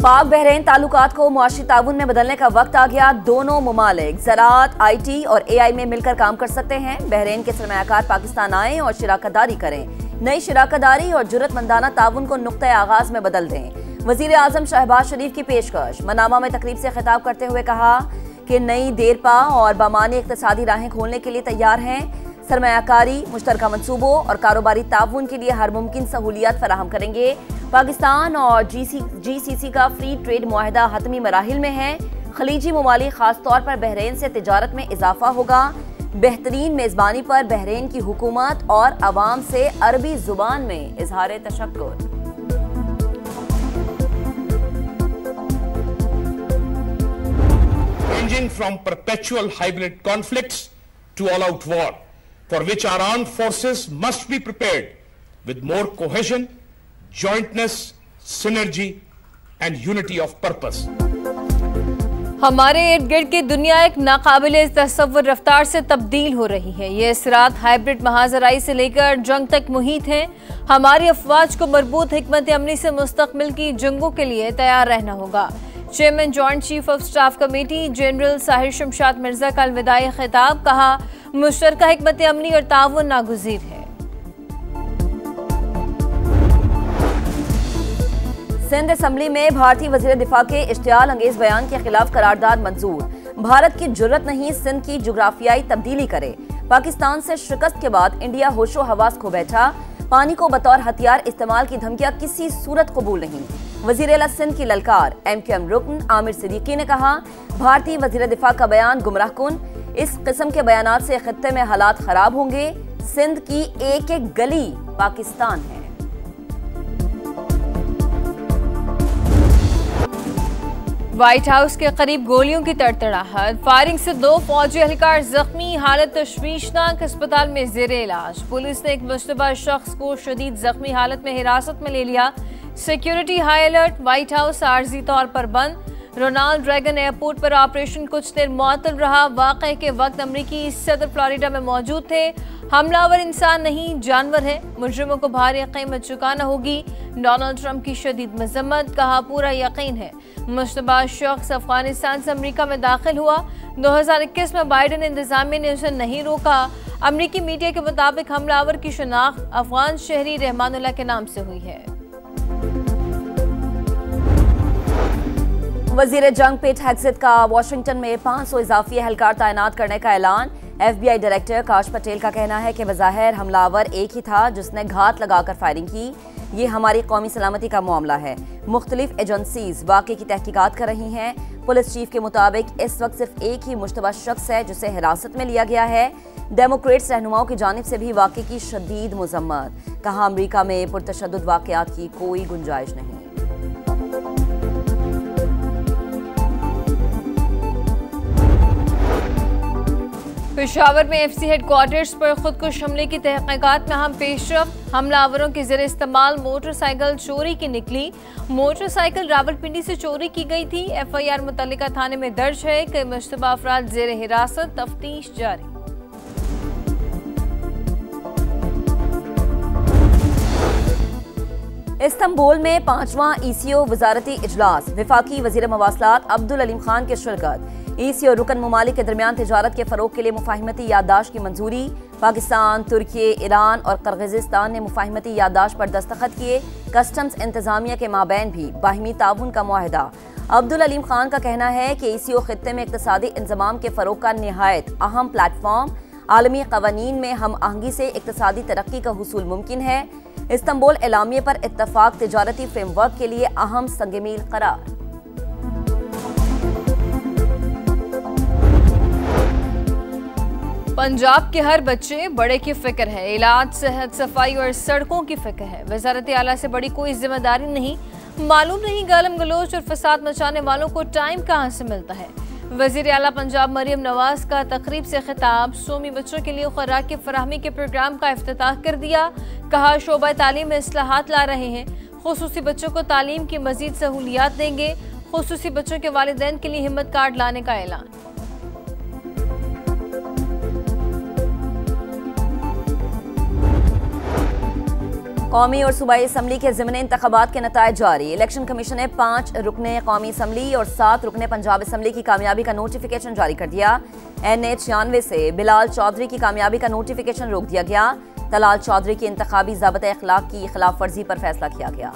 पाक बहरीन ताल्लुकात को मुआशी ताउन में बदलने का वक्त आ गया। दोनों मुमालिक ज़राअत, IT और AI में मिलकर काम कर सकते हैं। बहरीन के सरमायाकार पाकिस्तान आएं और शराकतदारी करें। नई शराकतदारी और जुर्रतमंदाना ताउन को नुक्ते आगाज में बदल दें। वज़ीर आज़म शहबाज शरीफ की पेशकश। मनामा में तकरीब से खिताब करते हुए कहा कि नई देरपा और बामानी इक़्तिसादी राहें खोलने के लिए तैयार हैं। सरमायाकारी, मुश्तरका मंसूबों और कारोबारी ताउन के लिए हर मुमकिन सहूलियत फराहम करेंगे। पाकिस्तान और GCC का फ्री ट्रेड मुआहदा हतमी मराहिल में है। खलीजी ममालिक खास तौर पर बहरीन से तिजारत में इजाफा होगा। बेहतरीन मेज़बानी पर बहरीन की हुकूमत और अवाम से अरबी जुबान में इजहार तशक्कुर। Ranging from perpetual hybrid conflicts to all-out war, for which our armed forces must be prepared with more cohesion, jointness, synergy and unity of purpose. हमारे इर्द गिर्द की दुनिया एक नाकाबिले तसव्वुर रफ्तार से तब्दील हो रही है। ये असरात हाइब्रिड महाजराई से लेकर जंग तक मुहित हैं। हमारी अफवाज को मरबूत हिकमत अमली से मुस्तकबिल की जंगों के लिए तैयार रहना होगा। Chairman joint chief of staff committee general Sahir Shamshad Mirza का अलविदाई खिताब। कहा, मुश्तरका हिकमत अमली और ताउन नागुज़ीर है। सिंध असम्बली में भारतीय वज़ीर दिफा के इश्तियाल अंगेज बयान के खिलाफ करारदाद मंजूर। भारत की जुर्रत नहीं सिंध की जुग्राफियाई तब्दीली करे। पाकिस्तान से शिकस्त के बाद इंडिया होशो हवास खो बैठा। पानी को बतौर हथियार इस्तेमाल की धमकियां किसी सूरत कबूल नहीं। वज़ीर आला सिंध की ललकार। MQM रुकन आमिर सिद्दीकी ने कहा, भारतीय वज़ीर दिफा का बयान गुमराहकुन। इस किस्म के बयानात से खित्ते में हालात खराब होंगे। सिंध की एक एक गली पाकिस्तान है। व्हाइट हाउस के करीब गोलियों की तड़तड़ाहट। फायरिंग से 2 फौजी एहलकार जख्मी। हालत तशवीशनाक, अस्पताल में जेर इलाज। पुलिस ने एक मुश्तबा शख्स को शदीद जख्मी हालत में हिरासत में ले लिया। Security high alert. White House आर्जी तौर पर बंद। रोनाल्ड रेगन एयरपोर्ट पर ऑपरेशन कुछ देर मुअत्तल रहा। वाक़े के वक्त अमरीकी सदर फ्लोरिडा में मौजूद थे। हमलावर इंसान नहीं जानवर है। मुजरिमों को भारी कीमत चुकाना होगी। डोनाल्ड ट्रंप की शदीद मजम्मत। कहा, पूरा यकीन है मुश्तबा शख्स अफगानिस्तान से अमरीका में दाखिल हुआ। 2021 में बाइडेन इंतजामिया ने उसे नहीं रोका। अमरीकी मीडिया के मुताबिक हमलावर की शनाख्त अफगान शहरी रहमानुल्लाह के नाम से हुई है। वज़ीर जंग पेट हेग्सेट का वाशिंगटन में 500 इजाफी एहलकार तैनात करने का ऐलान। FBI डायरेक्टर काश पटेल का कहना है कि बज़ाहिर हमलावर एक ही था जिसने घात लगाकर फायरिंग की। ये हमारी कौमी सलामती का मामला है। मुख्तलिफ एजेंसीज वाक़े की तहकीकात कर रही हैं। पुलिस चीफ के मुताबिक इस वक्त सिर्फ एक ही मुश्तबा शख्स है जिसे हिरासत में लिया गया है। डेमोक्रेट्स रहनुमाओं की जानिब से भी वाक़े की शदीद मजम्मत। कहा, अमरीका में पुरतशद्दुद वाक़यात की कोई गुंजाइश नहीं। पेशावर में FC हेडक्वार्टर्स पर खुदकुश हमले की तहकीकात में हम पेशरफ। हमलावरों के ज़रिए इस्तेमाल मोटरसाइकिल चोरी की निकली। मोटरसाइकिल रावलपिंडी से चोरी की गई थी। FIR मुतल्लिका थाने में दर्ज है। कई मुश्तबा अफराद ज़ेरे हिरासत, तफ्तीश जारी। इस्तांबुल में 5वां ECO वजारती इजलास। वफाकी वज़ीर मवासलात अब्दुल अलीम खान की शिरकत। ECO रुकन ममालिक के दरमियान तिजारत के फ़रोग के लिए मुफाहिमती याददाश्त की मंजूरी। पाकिस्तान, तुर्की, ईरान और किर्गिज़स्तान ने मुफाहिमती याददाश्त पर दस्तखत किए। कस्टम्स इंतजामिया के माबैन भी बाहिमी ताउन का मुआहदा। अब्दुल अलीम खान का कहना है कि ECO खित्ते में इक़्तिसादी इंज़माम के फ़रोग का निहायत अहम प्लेटफॉर्म। आलमी क़वानीन में हम आहंगी से इक़्तिसादी तरक्की का हुसूल मुमकिन है। इस्तांबुल एलामिया पर इत्तफ़ाक़ तिजारती फ्रेमवर्क के लिए अहम संग-मील करार। पंजाब के हर बच्चे बड़े की फिक्र है। इलाज, सेहत, सफाई और सड़कों की फिक्र है। वज़ारत आला से बड़ी कोई जिम्मेदारी नहीं। मालूम नहीं गालम गलोच और फसाद मचाने वालों को टाइम कहाँ से मिलता है। वज़ीर आला पंजाब मरियम नवाज का तकरीब से खिताब। सोमी बच्चों के लिए खुराक की फराहमी के प्रोग्राम का इफ्तिताह कर दिया। कहा, शोबा तालीम में इस्लाहात ला रहे हैं। खुसूसी बच्चों को तालीम की मजीद सहूलियात देंगे। खुसूसी बच्चों के वालिदैन के लिए हिम्मत कार्ड लाने का ऐलान। कौमी और सूबाई असम्बली के ज़िमनी इंतखाबात के नतायज जारी। इलेक्शन कमीशन ने 5 रुकने कौमी असम्बली और 7 रुकने पंजाब असम्बली की कामयाबी का नोटिफिकेशन जारी कर दिया। NH96 से बिलाल चौधरी की कामयाबी का नोटिफिकेशन रोक दिया गया। तलाल चौधरी की इंतखाबी ज़ाब्ता अखलाक की खिलाफ वर्जी पर फैसला किया गया।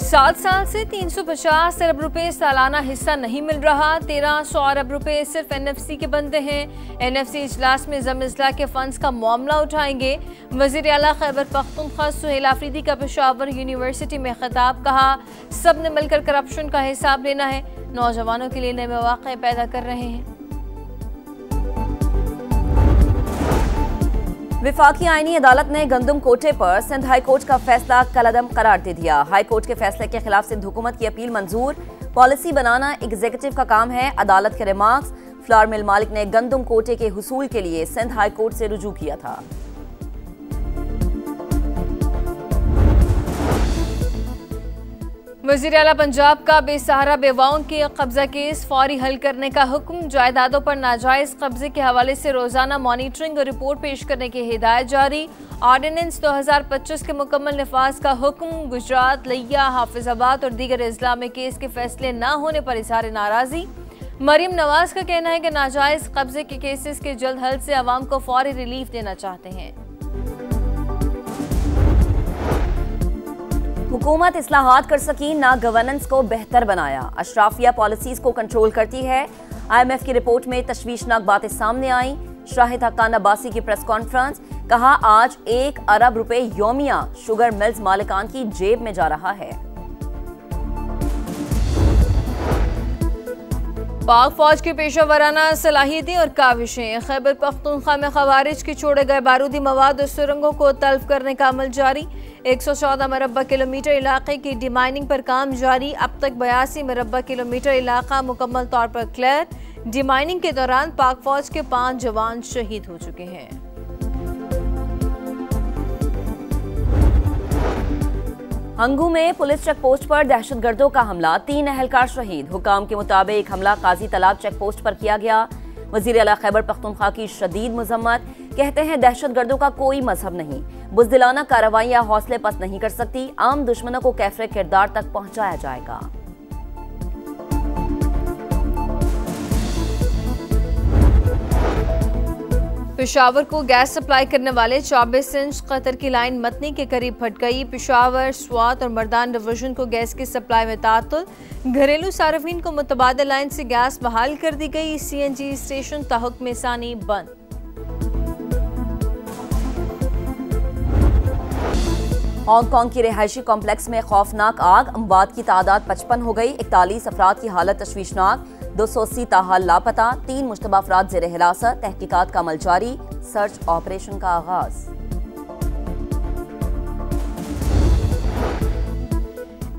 7 साल से 350 अरब रुपए सालाना हिस्सा नहीं मिल रहा। 1300 अरब रुपए सिर्फ NFC के बनते हैं। NFC इजलास में ज़म इस्लाह के फंड्स का मामला उठाएंगे। वज़ीर आला खैबर पख्तूनख्वा सुहेल आफरीदी का पेशावर यूनिवर्सिटी में खिताब, कहा सब ने मिलकर करप्शन का हिसाब लेना है, नौजवानों के लिए नए मौक़े पैदा कर रहे हैं। विफाकी आईनी अदालत ने गंदम कोटे पर सिंध हाई कोर्ट का फैसला कलअदम करार दे दिया। हाई कोर्ट के फैसले के खिलाफ सिंध हुकूमत की अपील मंजूर। पॉलिसी बनाना एग्जीक्यूटिव का काम है। अदालत के रिमार्क्स, फ्लावर मिल मालिक ने गंदम कोटे के हुसूल के लिए सिंध हाई कोर्ट से रुजू किया था। वज़ीर आला पंजाब का बेसहारा बेवाओं के कब्जा केस फौरी हल करने का हुक्म। जायदादों पर नाजायज कब्जे के हवाले से रोजाना मॉनिटरिंग और रिपोर्ट पेश करने की हिदायत जारी। ऑर्डिनेंस 2025 के मुकम्मल नफाज का हुक्म। गुजरात, लिया, हाफिजाबाद और दीगर अजला में केस के फैसले न होने पर इजहार नाराजी। मरीम नवाज का कहना है कि नाजायज कब्जे के केसेस के जल्द हल से अवाम को फौरी रिलीफ देना चाहते हैं। हुकूमत इस्लाहात कर सकी, ना गवर्नेंस को बेहतर बनाया। अशराफिया पॉलिसीज को कंट्रोल करती है। IMF की रिपोर्ट में तशवीशनाक बातें सामने आई। शाहिद हक्कान अब्बासी की प्रेस कॉन्फ्रेंस, कहा आज 1 अरब रुपए योमिया शुगर मिल्स मालिकान की जेब में जा रहा है। पाक फौज की पेशा वराना सलाहियतें और काविशें। खैबर पख्तूनख्वा में खवारिज के छोड़े गए बारूदी मवाद और सुरंगों को तल्फ करने का अमल जारी। 114 मरबा किलोमीटर इलाके की डिमाइनिंग पर काम जारी। अब तक 82 मरबा किलोमीटर इलाका मुकम्मल तौर पर क्लियर। डिमाइनिंग के दौरान पाक फौज के 5 जवान शहीद हो चुके हैं। हंगू में पुलिस चेक पोस्ट पर दहशतगर्दों का हमला, 3 अहलकार शहीद। हुकाम के मुताबिक हमला काजी तालाब चेक पोस्ट पर किया गया। वजीर आला खैबर पख्तूनख्वा की शदीद मजम्मत, कहते हैं दहशतगर्दों का कोई मजहब नहीं, बुज़दिलाना कार्रवाइयां हौसले पस्त नहीं कर सकती। आम दुश्मनों को कैफरे किरदार तक पहुंचाया जाएगा। पेशावर को गैस सप्लाई करने वाले 24 इंच कतर की लाइन मतनी के करीब फट गई। पेशावर, स्वात और मर्दान डिवीजन को गैस की सप्लाई में तातुल। घरेलू सार्फिन को मुतबादिल लाइन से गैस बहाल कर दी गई। CNG स्टेशन ताहुक्म सानी बंद। हांगकांग की रिहायशी कॉम्प्लेक्स में खौफनाक आग, अमवात की तादाद 55 हो गई। 41 अफराद की हालत तशवीशनाक, 280 ताहाल लापता। 3 मुश्तबा अफराद ज़ेर हिरासत। तहकीकात का अमल जारी। सर्च ऑपरेशन का आगाज।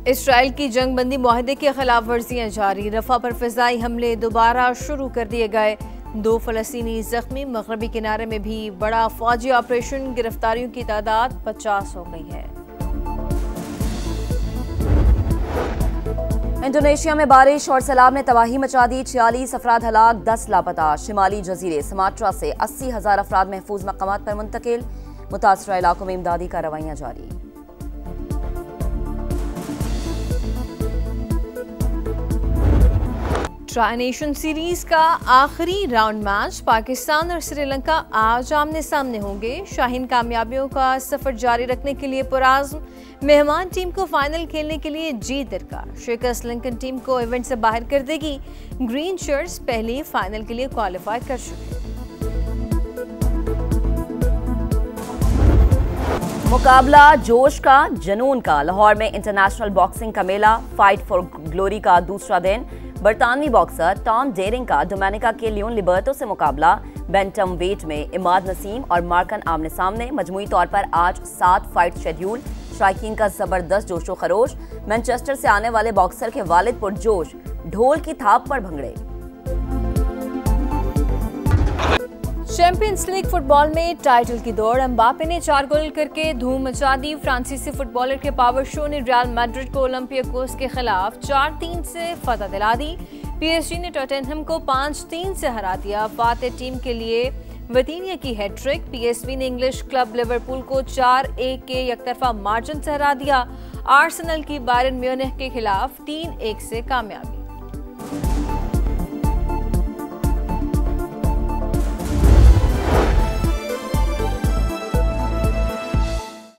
इसराइल की जंगबंदी मुआहदे की खिलाफ वर्जियां जारी। रफा पर फिजाई हमले दोबारा शुरू कर दिए गए। 2 फलस्तीनी जख्मी। मगरबी किनारे में भी बड़ा फौजी ऑपरेशन। गिरफ्तारियों की तादाद 50 हो गई है। इंडोनेशिया में बारिश और सैलाब ने तबाही मचा दी। 46 अफराद हलाक, 10 लापता। शिमाली जजीरे सुमात्रा से 80,000 अफराद महफूज मकामात पर मुंतकिल। मुतासरा इलाकों में इमदादी कार्रवाइयां जारी। ट्राई नेशन सीरीज का आखिरी राउंड मैच पाकिस्तान और श्रीलंका आज आमने सामने होंगे। शाहीन कामयाबियों का सफर जारी रखने के लिए पुराज़्म। मेहमान टीम को फाइनल खेलने के लिए जीत दरकार। शिकस्त लिंकन टीम को इवेंट से बाहर कर देगी। ग्रीन शर्ट्स पहले फाइनल के लिए क्वालिफाई कर चुके। मुकाबला जोश का, जुनून का। लाहौर में इंटरनेशनल बॉक्सिंग का मेला, फाइट फॉर ग्लोरी का दूसरा दिन। बरतानवी बॉक्सर टॉम डेरिंग का डोमिनिका के लियोन लिबर्टो से मुकाबला। बेंटम वेट में इमाद नसीम और मार्कन आमने सामने। मजमूई तौर पर आज 7 फाइट शेड्यूल। शायकीन का जबरदस्त जोशो खरोश। मैनचेस्टर से आने वाले बॉक्सर के वालिद पुरजोश, ढोल की थाप पर भंगड़े। चैंपियंस लीग फुटबॉल में टाइटल की दौड़। एम्बापे ने 4 गोल करके धूम मचा दी। फ्रांसीसी फुटबॉलर के पावर शो ने रियल मैड्रिड को ओलंपियाकोस के खिलाफ 4-3 से फतह दिला दी। पीएसजी ने टॉटेनहम को 5-3 से हरा दिया। फातेह टीम के लिए वितीनिया की हैट्रिक। पीएसवी ने इंग्लिश क्लब लिवरपूल को 4-1 के एकतरफा मार्जिन से हरा दिया। आर्सेनल की बायरन म्यूनिख के खिलाफ 3-1 से कामयाबी।